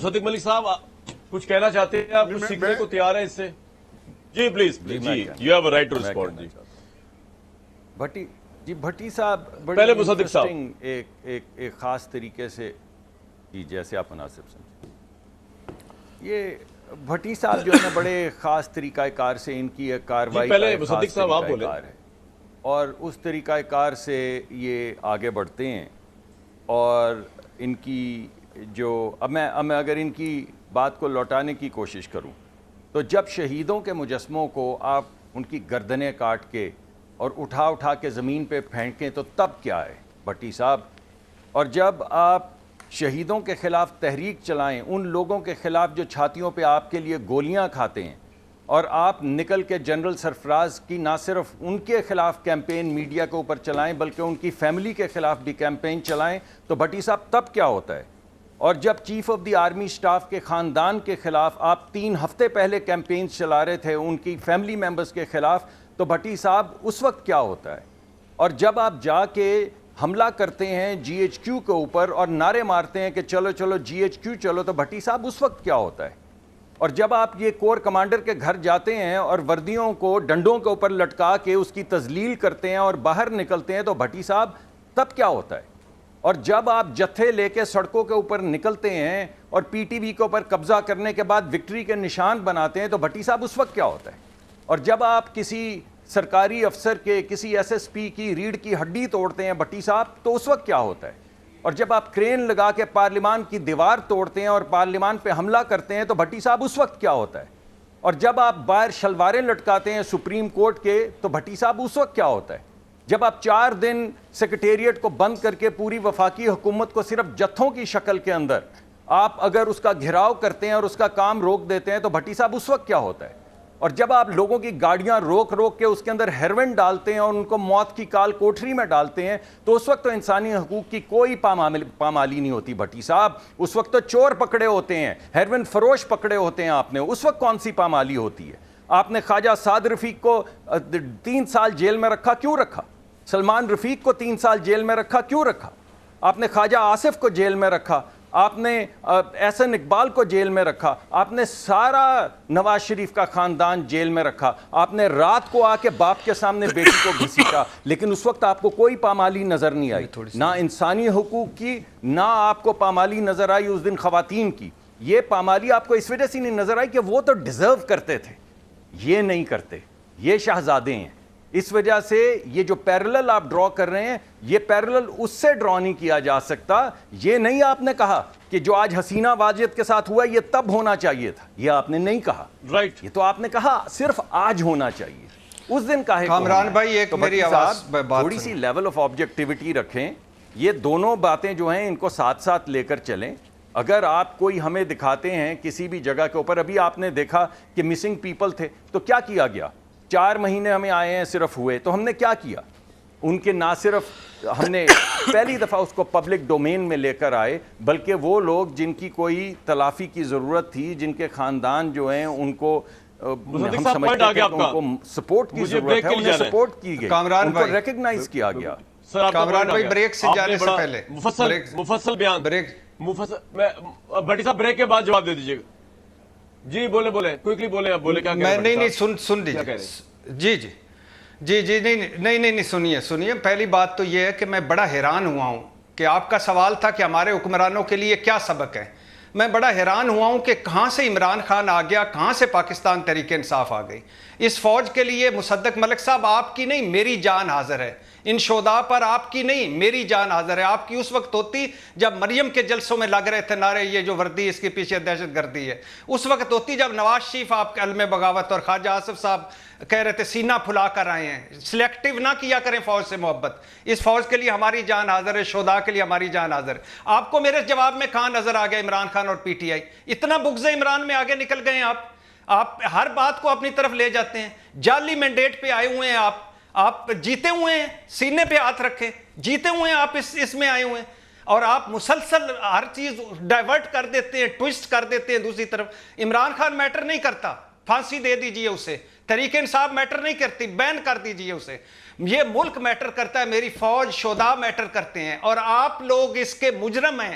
صدیق ملک صاحب کچھ کہنا چاہتے ہیں؟ آپ کچھ سیکھنے کو تیار ہیں اس سے؟ جی پلیز جی you have a right to respond. جی بھٹی صاحب پہلے مصدق صاحب ایک خاص طریقے سے جیسے آپ مناسب سمجھیں. یہ بھٹی صاحب جو ہے نا بڑے خاص طریقہ کار سے ان کی ایک کاروائی پہلے مصدق صاحب آپ بولے ہے اور اس طریقہ کار سے یہ آگے بڑھتے ہیں. اور ان کی جو اب میں اگر ان کی بات کو لوٹانے کی کوشش کروں تو جب شہیدوں کے مجسموں کو آپ ان کی گردنیں کاٹ کے اور اٹھا کے زمین پہ پھینکیں تو تب کیا ہے بھٹی صاحب؟ اور جب آپ شہیدوں کے خلاف تحریک چلائیں، ان لوگوں کے خلاف جو چھاتیوں پہ آپ کے لیے گولیاں کھاتے ہیں، اور آپ نکل کے جنرل سرفراز کی نہ صرف ان کے خلاف کیمپین میڈیا کے اوپر چلائیں بلکہ ان کی فیملی کے خلاف بھی کیمپین چلائیں تو بھٹی صاحب تب کیا ہوتا ہے؟ اور جب chief of the army staff کے خاندان کے خلاف آپ 3 ہفتے پہلے کیمپینز چلا رہے تھے ان کی فیملی ممبرز کے خلاف تو بھٹی صاحب اس وقت کیا ہوتا ہے؟ اور جب آپ جا کے حملہ کرتے ہیں جی ایچ کیو کے اوپر اور نعرے مارتے ہیں کہ چلو چلو جی ایچ کیو چلو تو بھٹی صاحب اس وقت کیا ہوتا ہے؟ اور جب آپ یہ کور کمانڈر کے گھر جاتے ہیں اور وردیوں کو ڈنڈوں کے اوپر لٹکا کے اس کی تذلیل کرتے ہیں اور باہر نکلتے ہیں تو بھٹی صاحب تب کیا ہوتا ہے؟ اور جب آپ جتھے لے کے سڑکوں کے اوپر نکلتے ہیں اور پی ٹی وی کے اوپر قبضہ کرنے کے بعد وکٹری کے نشان بناتے ہیں تو بھٹی صاحب اس وقت کیا ہوتا ہے؟ اور جب آپ کسی سرکاری افسر کے کسی ایس ایس پی کی ریڑھ کی ہڈی توڑتے ہیں بھٹی صاحب تو اس وقت کیا ہوتا ہے؟ اور جب آپ کرین لگا کے پارلیمان کی دیوار توڑتے ہیں اور پارلیمان پہ حملہ کرتے ہیں تو بھٹی صاحب اس وقت کیا ہوتا ہے؟ اور جب آپ باہر شلواریں لٹکاتے ہیں سپریم کورٹ کے تو بھٹی صاحب اس وقت کیا ہوتا ہے؟ جب آپ 4 دن سیکریٹریٹ کو بند کر کے پوری وفاقی حکومت کو صرف جتھوں کی شکل کے اندر آپ اگر اس کا گھیراؤ کرتے ہیں اور اس کا کام روک دیتے ہیں تو بھٹی صاحب اس وقت کیا ہوتا ہے؟ اور جب آپ لوگوں کی گاڑیاں روک کے اس کے اندر ہیروئن ڈالتے ہیں اور ان کو موت کی کال کوٹری میں ڈالتے ہیں تو اس وقت تو انسانی حقوق کی کوئی پامالی نہیں ہوتی بھٹی صاحب. اس وقت تو چور پکڑے ہوتے ہیں، ہیروئن فروش پکڑے ہوتے ہیں آپ نے، اس وقت کون سی پامالی ہوتی ہے؟ آپ نے خواجہ سعد رفیق کو 3 سال جیل میں رکھا، کیوں رکھا؟ سلمان رفیق کو 3 سال جیل میں رکھا، کیوں رکھا؟ آپ نے خواجہ آصف کو جیل میں رکھا، آپ نے احسن اقبال کو جیل میں رکھا، آپ نے سارا نواز شریف کا خاندان جیل میں رکھا، آپ نے رات کو آ کے باپ کے سامنے بیٹی کو گھسیٹا، لیکن اس وقت آپ کو کوئی پامالی نظر نہیں آئی، نہ انسانی حقوق کی، نہ آپ کو پامالی نظر آئی اس دن خواتین کی. یہ پامالی آپ کو اس وجہ سے نہیں نظر آئی کہ وہ تو ڈیزرو کرتے تھے، یہ نہیں کرتے، یہ شہزادے ہیں. اس وجہ سے یہ جو پیرلل آپ ڈرا کر رہے ہیں یہ پیرلل اس سے ڈرا نہیں کیا جا سکتا. یہ نہیں آپ نے کہا کہ جو آج حسینہ واجد کے ساتھ ہوا یہ تب ہونا چاہیے تھا، یہ آپ نے نہیں کہا. رائٹ، یہ تو آپ نے کہا صرف آج ہونا چاہیے. اس دن کا ہے کامران بھائی ایک میری آواز تھوڑی سی لیول آف آبجیکٹیوٹی رکھیں. یہ دونوں باتیں جو ہیں ان کو ساتھ ساتھ لے کر چلیں. اگر آپ کوئی ہمیں دکھاتے ہیں کسی بھی جگہ کے اوپر، ابھی آپ نے دیکھا کہ مسنگ پیپل تھے تو کیا کیا گیا؟ 4 مہینے ہمیں آئے ہیں صرف ہوئے تو ہم نے کیا کیا؟ ان کے نہ صرف ہم نے پہلی دفعہ اس کو پبلک ڈومین میں لے کر آئے بلکہ وہ لوگ جن کی کوئی تلافی کی ضرورت تھی، جن کے خاندان جو ہیں ان کو ہم سمجھتے ہیں کہ ان کو سپورٹ کی ضرورت ہے، انہیں سپورٹ کی گئی، ان کو ریکگنائز کیا گیا. کامران بھائی بریک سے جانے سے پہلے مفصل بیان بھٹی صاحب بریک کے بعد جواب دے دیجیے گا. جی بولے کوئکلی بولے، آپ بولے کیا کہہ رہے ہیں؟ نہیں سن لیجیے. جی نہیں سنیے. پہلی بات تو یہ ہے کہ میں بڑا حیران ہوا ہوں کہ آپ کا سوال تھا کہ ہمارے حکمرانوں کے لیے کیا سبق ہے. میں بڑا حیران ہوا ہوں کہ کہاں سے عمران خان آ گیا، کہاں سے پاکستان تحریک انصاف آ گئی. اس فوج کے لیے مصدق ملک صاحب آپ کی نہیں میری جان حاضر ہے. ان شہداء پر آپ کی نہیں میری جان حاضر ہے. آپ کی اس وقت ہوتی جب مریم کے جلسوں میں لگ رہے تھے نعرے یہ جو وردی اس کے پیچھے دہشت گردی ہے. اس وقت ہوتی جب نواز شریف آپ کے علم بغاوت اور خواجہ آصف صاحب کہہ رہے تھے سینہ پھلا کر آئے ہیں. سلیکٹیو نہ کیا کریں فوج سے محبت. اس فوج کے لیے ہماری جان حاضر ہے، شہداء کے لیے ہماری جان حاضر ہے. آپ کو میرے جواب میں کہاں نظر آ گیا عمران خان اور پی ٹی آئی؟ اتنا بغض عمران میں آگے نکل گئے ہیں آپ ہر بات کو اپنی طرف لے جاتے ہیں. جعلی مینڈیٹ پہ آئے ہوئے ہیں آپ جیتے ہوئے ہیں، سینے پہ ہاتھ رکھے جیتے ہوئے ہیں آپ اس میں آئے ہوئے ہیں اور آپ مسلسل ہر چیز ڈائیورٹ کر دیتے ہیں، ٹویسٹ کر دیتے ہیں. دوسری طرف عمران خان میٹر نہیں کرتا، پھانسی دے دیجئے اسے. تحریک انصاف میٹر نہیں کرتی، بین کر دیجئے اسے. یہ ملک میٹر کرتا ہے، میری فوج شہداء میٹر کرتے ہیں اور آپ لوگ اس کے مجرم ہیں.